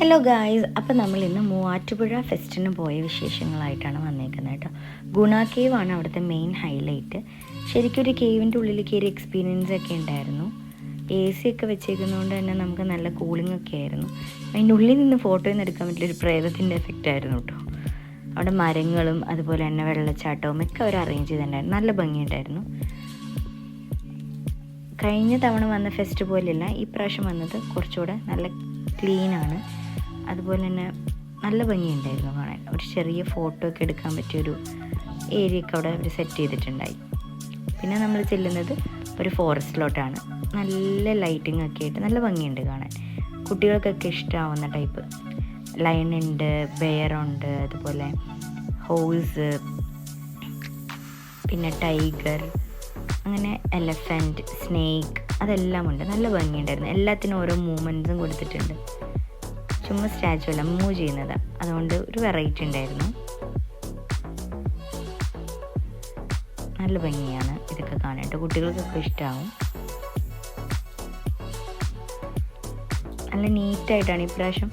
Hello guys, അപ്പോൾ നമ്മൾ ഇന്ന് മൂവാറ്റുപുഴ ഫെസ്റ്റിന് പോയ വിശേഷങ്ങളായിട്ടാണ് വന്നേക്കുന്നത് കേട്ടോ. ഗുണ കേവ് ആണ് അവിടുത്തെ മെയിൻ ഹൈലൈറ്റ്. ശരിക്കും ഒരു കേവിൻ്റെ ഉള്ളിൽ കയറി എക്സ്പീരിയൻസ് ഒക്കെ ഉണ്ടായിരുന്നു. AC ഒക്കെ വെച്ചേക്കുന്നതുകൊണ്ട് തന്നെ നമുക്ക് നല്ല കൂളിംഗ് ഒക്കെ ആയിരുന്നു. അതിൻ്റെ ഉള്ളിൽ നിന്ന് ഫോട്ടോയൊന്നും എടുക്കാൻ പറ്റിയൊരു പ്രേതത്തിൻ്റെ എഫക്റ്റ് ആയിരുന്നു കേട്ടോ. അവിടെ മരങ്ങളും അതുപോലെ തന്നെ വെള്ളച്ചാട്ടവും ഒക്കെ അവർ അറേഞ്ച് ചെയ്തിട്ടുണ്ടായിരുന്നു. നല്ല ഭംഗിയുണ്ടായിരുന്നു. കഴിഞ്ഞ തവണ വന്ന ഫെസ്റ്റ് പോലെയല്ല ഈ പ്രാവശ്യം വന്നത് കുറച്ചുകൂടെ നല്ല ക്ലീനാണ്. അതുപോലെ തന്നെ നല്ല ഭംഗിയുണ്ടായിരുന്നു കാണാൻ. ഒരു ചെറിയ ഫോട്ടോ ഒക്കെ എടുക്കാൻ പറ്റിയൊരു ഏരിയ ഒക്കെ അവിടെ അവർ സെറ്റ് ചെയ്തിട്ടുണ്ടായി. പിന്നെ നമ്മൾ ചെല്ലുന്നത് ഒരു ഫോറസ്റ്റിലോട്ടാണ്. നല്ല ലൈറ്റിംഗ് ഒക്കെ ആയിട്ട് നല്ല ഭംഗിയുണ്ട് കാണാൻ. കുട്ടികൾക്കൊക്കെ ഇഷ്ടമാവുന്ന ടൈപ്പ് ലയൺ ഉണ്ട്, ബെയറുണ്ട്, അതുപോലെ ഹോഴ്സ്, പിന്നെ ടൈഗർ, അങ്ങനെ എലഫൻറ്റ്, സ്നേക്ക്, അതെല്ലാം ഉണ്ട്. നല്ല ഭംഗിയുണ്ടായിരുന്നു. എല്ലാത്തിനും ഓരോ മൂവ്മെൻറ്റ്സും കൊടുത്തിട്ടുണ്ട്. ചുമ്മാ സ്റ്റാച്ചു അല്ല, മൂവ് ചെയ്യുന്നത്. അതുകൊണ്ട് ഒരു വെറൈറ്റി ഉണ്ടായിരുന്നു. നല്ല ഭംഗിയാണ് ഇതൊക്കെ കാണാനായിട്ട്. കുട്ടികൾക്കൊക്കെ ഇഷ്ടമാവും. നല്ല നീറ്റായിട്ടാണ് ഇപ്രാവശ്യം.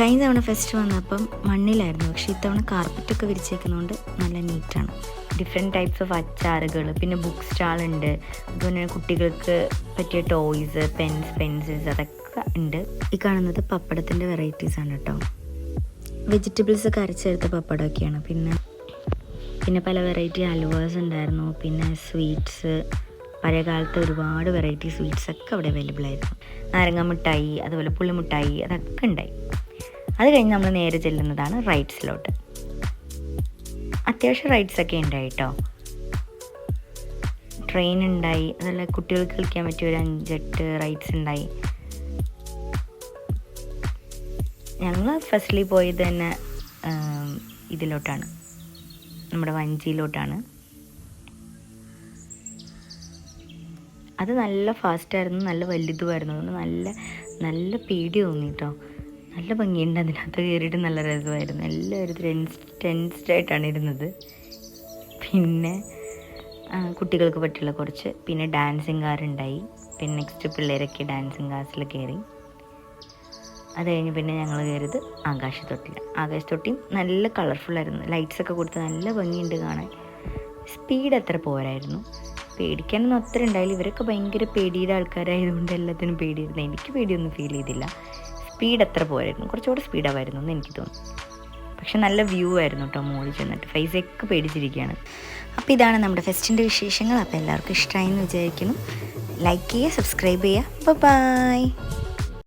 കഴിഞ്ഞ തവണ ഫെസ്റ്റ് വന്നപ്പം മണ്ണിലായിരുന്നു, പക്ഷേ ഇത്തവണ കാർപ്പറ്റൊക്കെ വിരിച്ചേക്കുന്നതുകൊണ്ട് നല്ല നീറ്റാണ്. ഡിഫറെൻറ്റ് ടൈപ്സ് ഓഫ് അച്ചാറുകൾ, പിന്നെ ബുക്ക് സ്റ്റാളുണ്ട്, അതുപോലെ കുട്ടികൾക്ക് പറ്റിയ ടോയ്സ്, പെൻസിൽസ് അതൊക്കെ ഉണ്ട്. ഈ കാണുന്നത് പപ്പടത്തിൻ്റെ വെറൈറ്റീസാണ് കേട്ടോ. വെജിറ്റബിൾസ് ഒക്കെ അരച്ചെടുത്ത പപ്പടമൊക്കെയാണ്. പിന്നെ പല വെറൈറ്റി ഹൽവാസ് ഉണ്ടായിരുന്നു. പിന്നെ സ്വീറ്റ്സ്, പഴയ കാലത്ത് ഒരുപാട് വെറൈറ്റി സ്വീറ്റ്സ് ഒക്കെ അവിടെ അവൈലബിൾ ആയിരുന്നു. നാരങ്ങ മിഠായി, അതുപോലെ പുളിമിഠായി, അതൊക്കെ ഉണ്ടായി. അത് കഴിഞ്ഞ് നമ്മൾ നേരെ ചെല്ലുന്നതാണ് റൈഡ്സിലോട്ട്. അത്യാവശ്യം റൈഡ്സൊക്കെ ഉണ്ടായി കേട്ടോ. ട്രെയിൻ ഉണ്ടായി, അതുപോലെ കുട്ടികൾക്ക് കളിക്കാൻ പറ്റിയ ഒരു 5-8 റൈഡ്സ് ഉണ്ടായി. ഞങ്ങൾ ഫസ്റ്റ്ലി പോയത് തന്നെ ഇതിലോട്ടാണ്, നമ്മുടെ വഞ്ചിയിലോട്ടാണ്. അത് നല്ല ഫാസ്റ്റായിരുന്നു, നല്ല വലുതുമായിരുന്നു. അതുകൊണ്ട് നല്ല പേടി തോന്നി കേട്ടോ. നല്ല ഭംഗിയുണ്ട് അതിനകത്ത് കയറിയിട്ട്. നല്ല രസമായിരുന്നു. എല്ലാവരും ടെൻസ്ഡായിട്ടാണ് ഇരുന്നത്. പിന്നെ കുട്ടികൾക്ക് പറ്റിയുള്ള കുറച്ച്, പിന്നെ ഡാൻസിങ് കാർ ഉണ്ടായി. പിന്നെ നെക്സ്റ്റ് പിള്ളേരൊക്കെ ഡാൻസിങ് കാർസിൽ കയറി. അത് കഴിഞ്ഞ് പിന്നെ ഞങ്ങൾ കയറിയത് ആകാശത്തൊട്ടിയും നല്ല കളർഫുള്ളായിരുന്നു. ലൈറ്റ്സൊക്കെ കൊടുത്ത് നല്ല ഭംഗിയുണ്ട് കാണാൻ. സ്പീഡ് അത്ര പോരായിരുന്നു. പേടിക്കാനൊന്നും അത്ര ഉണ്ടായില്ല. ഇവരൊക്കെ ഭയങ്കര പേടിയുടെ ആൾക്കാരായതുകൊണ്ട് എല്ലാത്തിനും പേടിയായിരുന്നു. എനിക്ക് പേടിയൊന്നും ഫീൽ ചെയ്തില്ല. സ്പീഡ് അത്ര പോരായിരുന്നു, കുറച്ചുകൂടെ സ്പീഡാവായിരുന്നു എന്ന് എനിക്ക് തോന്നി. പക്ഷെ നല്ല വ്യൂ ആയിരുന്നു കേട്ടോ മുകളിൽ ചെന്നിട്ട്. ഫൈസൊക്കെ പേടിച്ചിരിക്കുകയാണ്. അപ്പോൾ ഇതാണ് നമ്മുടെ ഫെസ്റ്റിൻ്റെ വിശേഷങ്ങൾ. അപ്പോൾ എല്ലാവർക്കും ഇഷ്ടമായി എന്ന് വിചാരിക്കുന്നു. ലൈക്ക് ചെയ്യുക, സബ്സ്ക്രൈബ് ചെയ്യുക. ബൈ.